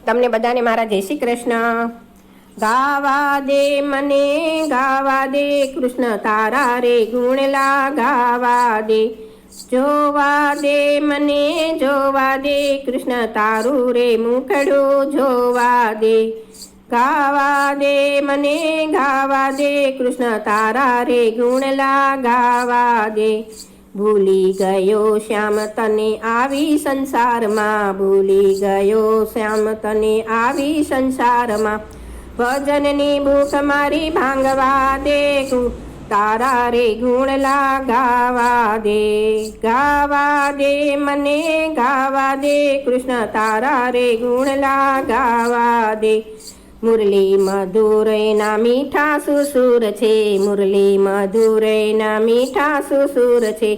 તમને બધાને મારા જય શ્રી કૃષ્ણ। ગાવા દે મને ગાવા દે કૃષ્ણ તારા રે ગુણલા ગાવા દે, જોવા દે મને જોવા દે કૃષ્ણ તારું રે મુખડું જોવા દે। ગાવા દે મને ગાવા દે કૃષ્ણ તારા રે ગુણલા ગાવા દે। ભૂલી ગયો શ્યામ તને આવી સંસારમાં, ભૂલી ગયો શ્યામ તને આવી સંસારમાં, ભજનની ભૂખ મારી ભાંગવા દે તારા રે ગુણલા ગાવા દે। ગાવા દે મને ગાવા દે કૃષ્ણ તારા રે ગુણલા ગાવા દે। મુરલી મધુરૈના મીઠા સુસુર છે, મુરલી મધુરૈના મીઠા સુસુર છે,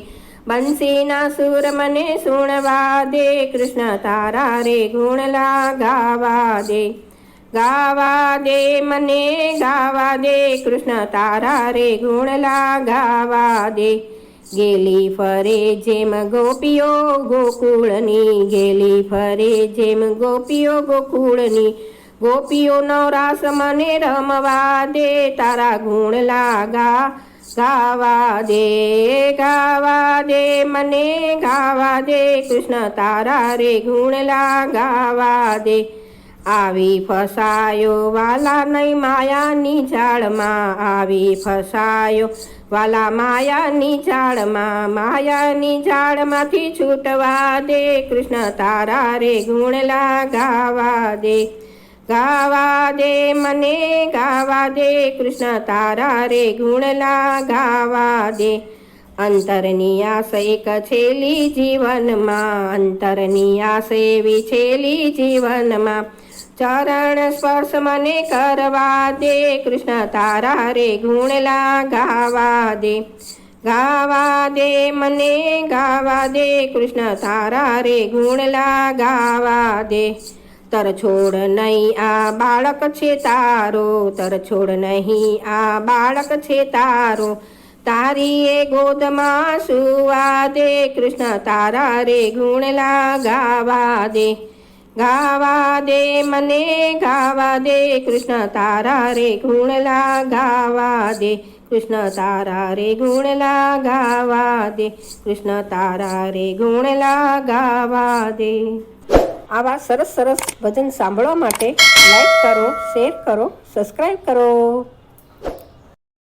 બંસીના સુર મને સુણવા દે કૃષ્ણ તારા રે ગુણલા ગાવા દે। ગાવા દે મને ગાવા દે કૃષ્ણ તારા રે ગુણલા ગાવા દે। ગેલી ફરે જેમ ગોપીઓ ગોકુળની, ગેલી ફરે જેમ ગોપીઓ ગોકુળની, ગોપીઓનો રાસ મને રમવા દે તારા ગુણલા ગાવા દે। ગાવા દે મને ગાવા દે કૃષ્ણ તારા રે ગુણલા ગાવા દે। આવી ફસાયો વાલા નહીં માયાની જાળમાં, આવી ફસાયો વાલા માયાની જાળમાં, માયાની જાળમાંથી છૂટવા દે કૃષ્ણ તારા રે ગુણલા ગાવા દે। ગાવા દે મને ગાવા દે કૃષ્ણ તારા રે ગુણલા ગાવા દે। અંતરની આસ એક છેલી જીવનમાં, અંતરની આસ એવી છેલી જીવનમાં, ચરણ સ્પર્શ મને કરવા દે કૃષ્ણ તારા રે ગુણલા ગાવા દે। ગાવા દે મને ગાવા દે કૃષ્ણ તારા રે ગુણલા ગાવા દે। તર છોડ નહીં આ બાળક છે તારો, તર છોડ નહીં આ બાળક છે તારો, તારી એ ગોદમાં સુવા દે કૃષ્ણ તારા રે ગુણલા ગાવા દે। ગાવા દે મને ગાવા દે કૃષ્ણ તારા રે ગુણલા ગાવા દે, કૃષ્ણ તારા રે ગુણલા ગાવા દે, કૃષ્ણ તારા રે ગુણલા ગાવા દે। આવા સરસ સરસ ભજન સાંભળવા માટે લાઈક કરો, શેર કરો, સબસ્ક્રાઈબ કરો।